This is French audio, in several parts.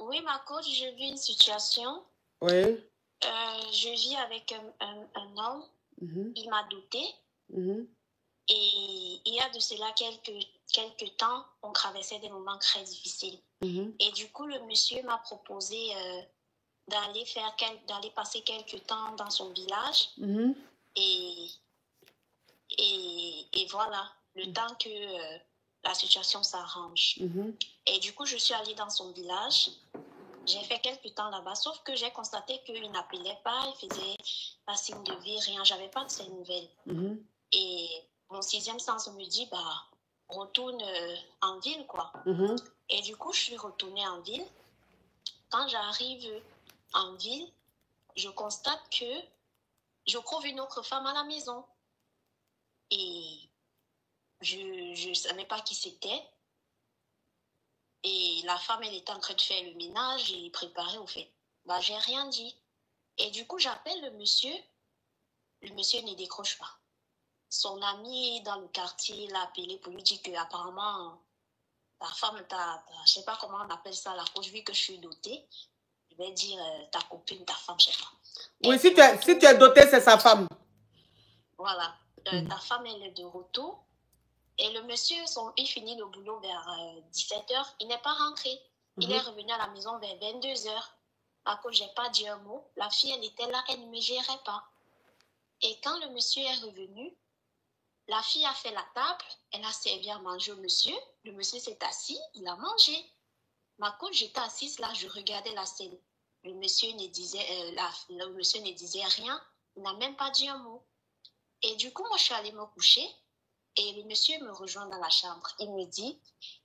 Oui, ma coach, je vis une situation. Oui. Je vis avec un homme. Il m'a dotée. Et il y a de cela quelques temps, on traversait des moments très difficiles. Et du coup, le monsieur m'a proposé d'aller passer quelques temps dans son village. Et voilà, le temps que la situation s'arrange. Et du coup, je suis allée dans son village. J'ai fait quelques temps là-bas, sauf que j'ai constaté qu'il n'appelait pas, il faisait pas signe de vie, rien. J'avais pas de ses nouvelles. Et mon sixième sens me dit, bah, retourne en ville, quoi. Et du coup, je suis retournée en ville. Quand j'arrive en ville, je constate que je trouve une autre femme à la maison. Et je ne savais pas qui c'était. Et la femme, elle était en train de faire le ménage et préparer au fait. Bah, j'ai rien dit. Et du coup, j'appelle le monsieur. Le monsieur ne décroche pas. Son ami dans le quartier l'a appelé pour lui dire qu'apparemment, ta femme, je ne sais pas comment on appelle ça, la coach, vu que je suis dotée. Je vais dire ta copine, ta femme, je ne sais pas. Oui, si tu es dotée, c'est sa femme. Voilà. Ta femme, elle est de retour. Et le monsieur, il finit le boulot vers 17h. Il n'est pas rentré. Il est revenu à la maison vers 22h. À cause, je n'ai pas dit un mot. La fille, elle était là, elle ne me gérait pas. Et quand le monsieur est revenu, la fille a fait la table. Elle a servi à manger au monsieur. Le monsieur s'est assis, il a mangé. Ma coach, j'étais assise là, je regardais la scène. Le monsieur ne disait rien. Il n'a même pas dit un mot. Et du coup, moi, je suis allée me coucher. Et le monsieur me rejoint dans la chambre. Il me dit,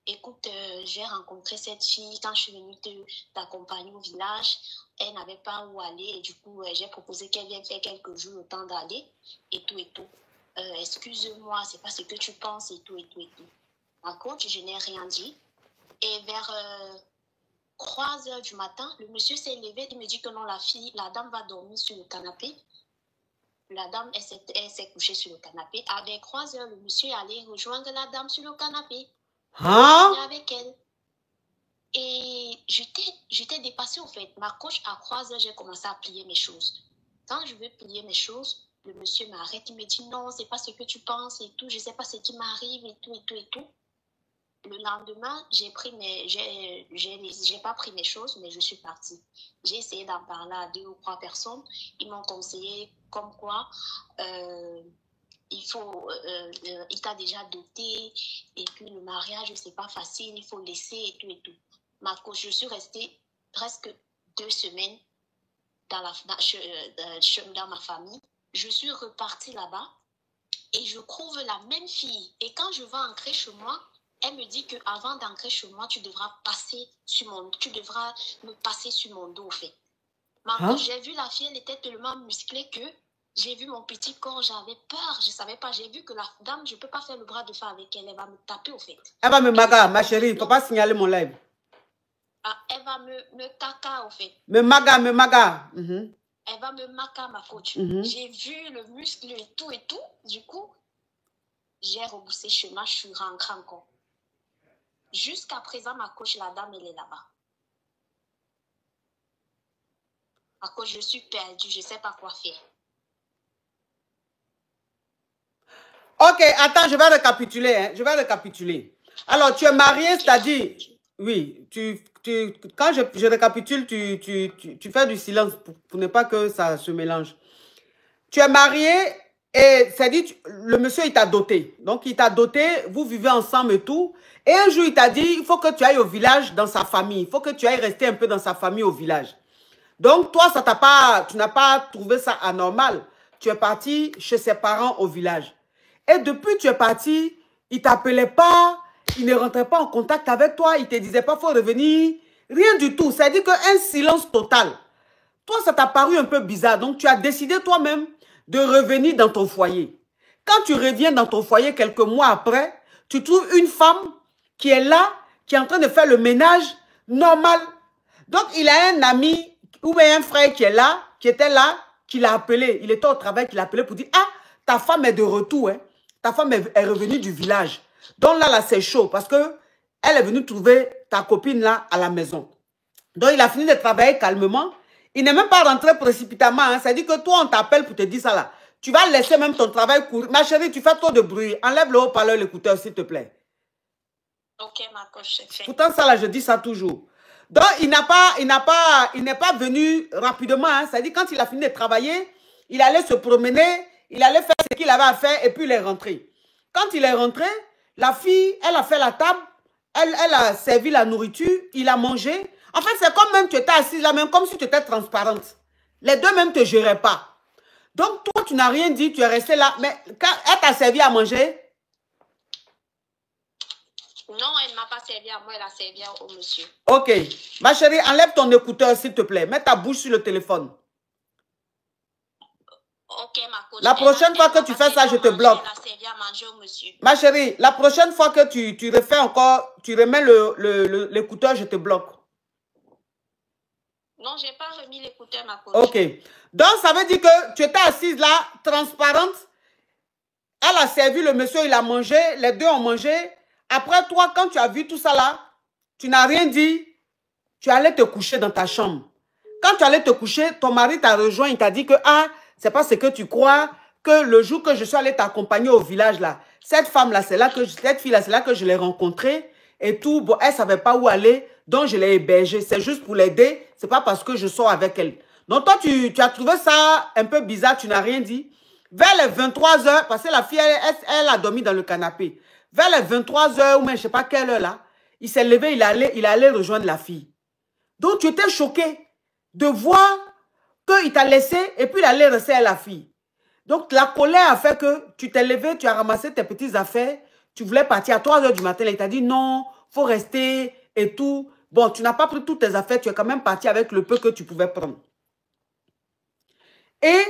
écoute, j'ai rencontré cette fille quand je suis venue t'accompagner au village. Elle n'avait pas où aller et du coup, j'ai proposé qu'elle vienne faire quelques jours le temps d'aller et tout et tout. Excuse-moi, c'est pas ce que tu penses et tout et tout et tout. Par contre, je n'ai rien dit. Et vers 3h du matin, le monsieur s'est levé. Il me dit que non, la dame va dormir sur le canapé. La dame, elle s'est couchée sur le canapé. Avec 3h, le monsieur est allé rejoindre la dame sur le canapé. Avec elle. Et j'étais dépassée, au fait. Ma coach, à 3h, j'ai commencé à plier mes choses. Quand je veux plier mes choses, le monsieur m'arrête. Il me dit, non, c'est pas ce que tu penses et tout. Je sais pas ce qui m'arrive et tout et tout et tout. Le lendemain, j'ai pas pris mes choses, mais je suis partie. J'ai essayé d'en parler à 2 ou 3 personnes. Ils m'ont conseillé comme quoi il t'a déjà doté et puis le mariage, c'est pas facile, il faut laisser et tout et tout. Je suis restée presque 2 semaines dans ma famille. Je suis repartie là-bas et je trouve la même fille. Et quand je vais entrer chez moi, elle me dit qu'avant d'entrer chez moi, tu devras me passer sur mon dos, en fait. Quand j'ai vu la fille, elle était tellement musclée que j'ai vu mon petit corps, j'avais peur, je ne savais pas. J'ai vu que la dame, je ne peux pas faire le bras de fer avec elle, elle va me taper, au fait. Elle va me maga, ma chérie, il ne faut pas signaler mon live. Elle va me caca, au fait. Me maga. Elle va me maca, ma coach. J'ai vu le muscle et tout. Du coup, j'ai reboussé chemin, je suis rentrée encore. Jusqu'à présent, ma coach, la dame, elle est là-bas. Ma coach, je suis perdue, je ne sais pas quoi faire. Ok, attends, je vais récapituler. Alors, tu es marié, c'est-à-dire... Oui, quand je récapitule, tu fais du silence pour ne pas que ça se mélange. Tu es marié et c'est-à-dire, le monsieur, il t'a doté. Donc, il t'a doté, vous vivez ensemble et tout. Et un jour, il t'a dit, il faut que tu ailles au village dans sa famille. Il faut que tu ailles rester un peu dans sa famille au village. Donc, toi, tu n'as pas trouvé ça anormal. Tu es parti chez ses parents au village. Et depuis que tu es parti, il ne t'appelait pas, il ne rentrait pas en contact avec toi, il ne te disait pas, il faut revenir. Rien du tout. C'est-à-dire qu'un silence total. Toi, ça t'a paru un peu bizarre. Donc, tu as décidé toi-même de revenir dans ton foyer. Quand tu reviens dans ton foyer quelques mois après, tu trouves une femme qui est là, qui est en train de faire le ménage normal. Donc, il a un ami ou un frère qui est là, qui était là, qui l'a appelé. Il était au travail, qui l'a appelé pour dire, ah, ta femme est de retour. Hein. Ta femme est revenue du village. Donc là, c'est chaud parce que elle est venue trouver ta copine là à la maison. Donc, il a fini de travailler calmement. Il n'est même pas rentré précipitamment. Hein. C'est-à-dire que toi, on t'appelle pour te dire ça là. Tu vas laisser même ton travail courir. Ma chérie, tu fais trop de bruit. Enlève le haut-parleur, l'écouteur, s'il te plaît. Ok, ma coach, c'est fait. Pourtant, ça là, je dis ça toujours. Donc, il n'est pas venu rapidement. Hein. C'est-à-dire, quand il a fini de travailler, il allait se promener, il allait faire ce qu'il avait à faire et puis il est rentré. Quand il est rentré, la fille, elle a fait la table, elle a servi la nourriture, il a mangé. En fait, c'est comme même tu étais assise là, même comme si tu étais transparente. Les deux même ne te géraient pas. Donc, toi, tu n'as rien dit, tu es resté là. Mais quand elle t'a servi à manger? Non, elle ne m'a pas servi à moi, elle a servi au monsieur. Ok. Ma chérie, enlève ton écouteur, s'il te plaît. Mets ta bouche sur le téléphone. Ok, ma coach. La prochaine fois que tu fais ça, je te bloque. Elle a servi à manger au monsieur. Ma chérie, la prochaine fois que tu refais encore, tu remets l'écouteur, je te bloque. Non, je n'ai pas remis l'écouteur, ma coach. Ok. Donc, ça veut dire que tu étais assise là, transparente. Elle a servi le monsieur, il a mangé. Les deux ont mangé. Après, toi, quand tu as vu tout ça là, tu n'as rien dit. Tu allais te coucher dans ta chambre. Quand tu allais te coucher, ton mari t'a rejoint. Il t'a dit que, ah, c'est pas ce que tu crois, que le jour que je suis allée t'accompagner au village là, cette femme-là, cette fille-là, c'est là que je l'ai rencontrée et tout. Bon, elle savait pas où aller, donc je l'ai hébergée. C'est juste pour l'aider. C'est pas parce que je sors avec elle. Donc toi, tu as trouvé ça un peu bizarre, tu n'as rien dit. Vers les 23 h, parce que la fille, elle a dormi dans le canapé. Vers les 23 h ou même je sais pas quelle heure là, il s'est levé, il allait rejoindre la fille. Donc tu étais choqué de voir qu'il t'a laissé et puis il allait rester à la fille. Donc la colère a fait que tu t'es levé, tu as ramassé tes petites affaires, tu voulais partir à 3 h du matin, il t'a dit non, faut rester et tout. Bon, tu n'as pas pris toutes tes affaires, tu es quand même parti avec le peu que tu pouvais prendre. Et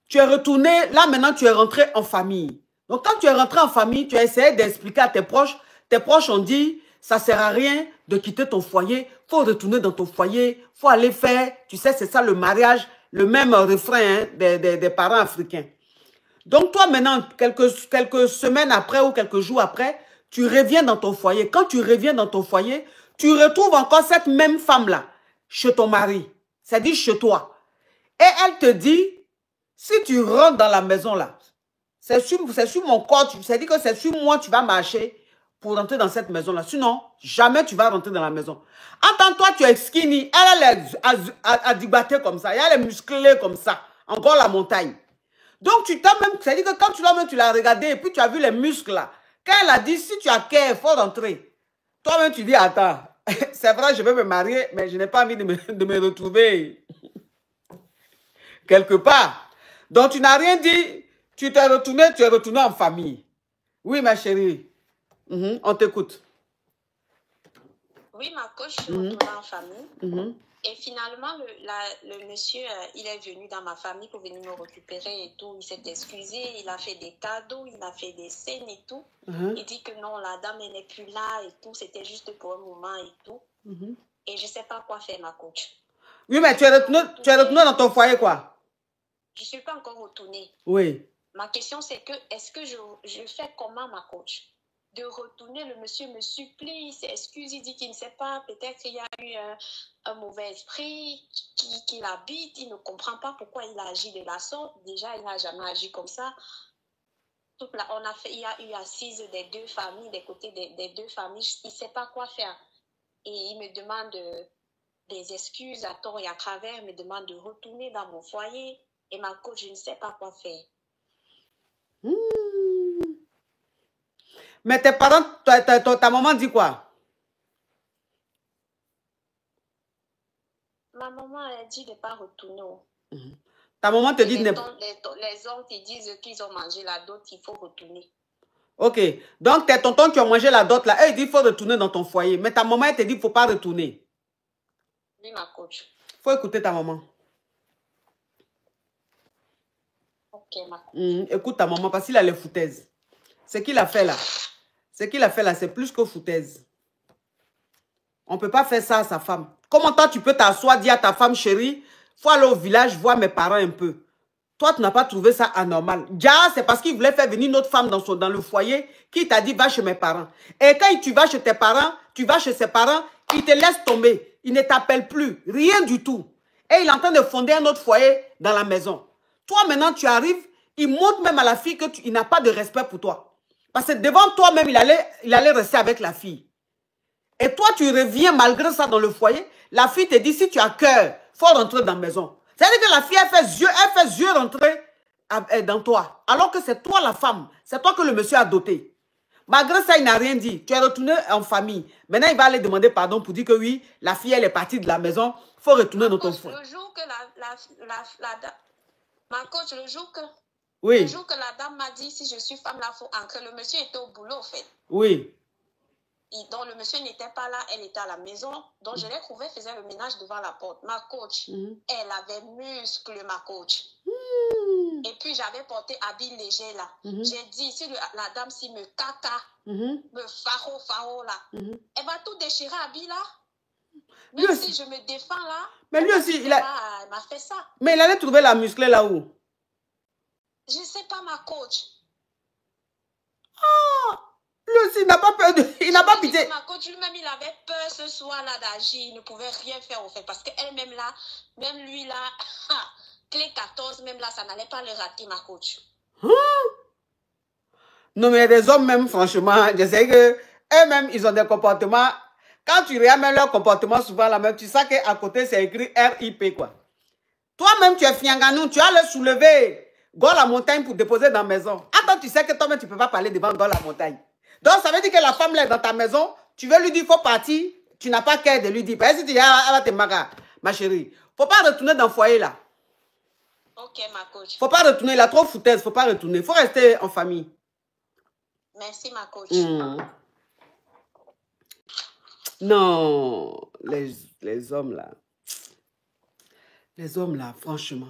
tu es retourné, là maintenant tu es rentré en famille. Donc quand tu es rentré en famille, tu as essayé d'expliquer à tes proches ont dit, ça ne sert à rien de quitter ton foyer, il faut retourner dans ton foyer, il faut aller faire, tu sais c'est ça le mariage, le même refrain hein, des parents africains. Donc toi maintenant, quelques semaines après ou quelques jours après, tu reviens dans ton foyer. Quand tu reviens dans ton foyer, tu retrouves encore cette même femme-là chez ton mari, c'est-à-dire chez toi. Et elle te dit, si tu rentres dans la maison là, c'est sur mon corps, c'est-à-dire que c'est sur moi tu vas marcher pour rentrer dans cette maison-là. Sinon, jamais tu vas rentrer dans la maison. Entends-toi, tu es skinny, elle est adibatée comme ça, elle est musclée comme ça, encore la montagne. Donc tu t'as même, c'est-à-dire que quand tu l'as regardé et puis tu as vu les muscles là, quand elle a dit, si tu as cœur, il faut rentrer. Toi-même tu dis, attends, c'est vrai, je vais me marier, mais je n'ai pas envie de me retrouver quelque part. Donc, tu n'as rien dit. Tu es retourné en famille. Oui, ma chérie. On t'écoute. Oui, ma coach, je suis retournée en famille. Et finalement, le monsieur, il est venu dans ma famille pour venir me récupérer et tout. Il s'est excusé, il a fait des cadeaux, il a fait des scènes et tout. Il dit que non, la dame, elle n'est plus là et tout. C'était juste pour un moment et tout. Et je ne sais pas quoi faire, ma coach. Oui, mais tu es retourné dans ton foyer, quoi? Je ne suis pas encore retournée. Oui. Ma question, c'est que, est-ce que je fais comment, ma coach? De retourner, le monsieur me supplie, il s'excuse, il dit qu'il ne sait pas, peut-être qu'il y a eu un mauvais esprit qui l'habite, il ne comprend pas pourquoi il agit de la sorte. Déjà, il n'a jamais agi comme ça. Il y a eu assise des deux familles, des côtés des deux familles, il ne sait pas quoi faire. Et il me demande des excuses à tort et à travers, il me demande de retourner dans mon foyer. Et ma coach, je ne sais pas quoi faire. Mais tes parents, ta maman dit quoi? Ma maman, elle dit de ne pas retourner. Ta maman te dit de ne pas... Les oncles, ils disent qu'ils ont mangé la dot, il faut retourner. Ok. Donc, tes tontons qui ont mangé la dot, là, eux, ils disent qu'il faut retourner dans ton foyer. Mais ta maman, elle te dit qu'il ne faut pas retourner. Oui, ma coach. Il faut écouter ta maman. Ok, ma coach. Écoute ta maman, parce qu'il a les foutaises. Ce qu'il a fait là, c'est plus que foutaise. On ne peut pas faire ça à sa femme. Comment toi, tu peux t'asseoir, dire à ta femme, chérie, il faut aller au village, voir mes parents un peu. Toi, tu n'as pas trouvé ça anormal. Déjà, c'est parce qu'il voulait faire venir une autre femme dans le foyer qui t'a dit, va chez mes parents. Et quand tu vas chez tes parents, tu vas chez ses parents, ils te laissent tomber. Il ne t'appelle plus. Rien du tout. Et il est en train de fonder un autre foyer dans la maison. Toi, maintenant, tu arrives, il montre même à la fille qu'il n'a pas de respect pour toi. Parce que devant toi-même, il allait rester avec la fille. Et toi, tu reviens malgré ça dans le foyer. La fille te dit, si tu as cœur, il faut rentrer dans la maison. C'est-à-dire que la fille, elle fait yeux rentrer dans toi. Alors que c'est toi la femme. C'est toi que le monsieur a doté. Malgré ça, il n'a rien dit. Tu es retourné en famille. Maintenant, il va aller demander pardon pour dire que oui, la fille, elle est partie de la maison. Il faut retourner dans ton foyer. Le jour que ma coach, le jour que la dame m'a dit, si je suis femme, là, il faut ancrer. Le monsieur était au boulot, en fait. Oui. Donc, le monsieur n'était pas là, elle était à la maison. Donc, je l'ai trouvée, faisait le ménage devant la porte. Ma coach, elle avait muscle, ma coach. Et puis, j'avais porté habit léger, là. J'ai dit, si la dame, si me caca, me faro, là, elle va tout déchirer habit, là. Même si je me défends, là. Mais lui aussi, elle m'a fait ça. Mais il allait trouver la musclée là où? Je ne sais pas, ma coach. Ah! Lui aussi, il n'a pas peur de... Il n'a pas pitié. Ma coach lui-même, il avait peur ce soir-là d'agir. Il ne pouvait rien faire, au fait. Parce qu'elle-même, là, même lui, là, clé 14, même là, ça n'allait pas le rater, ma coach. Non, mais il y a des hommes, même, franchement, je sais que eux-mêmes, ils ont des comportements... Quand tu regardes même leur comportement, souvent, là même, tu sais qu'à côté, c'est écrit RIP, quoi. Toi-même, tu es fianganou, tu as le soulever, go la montagne pour déposer dans la maison. Attends, tu sais que toi-même, tu ne peux pas parler devant go la montagne. Donc, ça veut dire que la femme, là, est dans ta maison, tu veux lui dire, il faut partir, tu n'as pas qu'à de lui dire. Parce que si tu dis, elle va te marrer, ma chérie. Il ne faut pas retourner dans le foyer, là. Ok, ma coach. Il ne faut pas retourner, il a trop foutaise, il ne faut pas retourner. Il faut rester en famille. Merci, ma coach. Non, les hommes là. Les hommes là, franchement.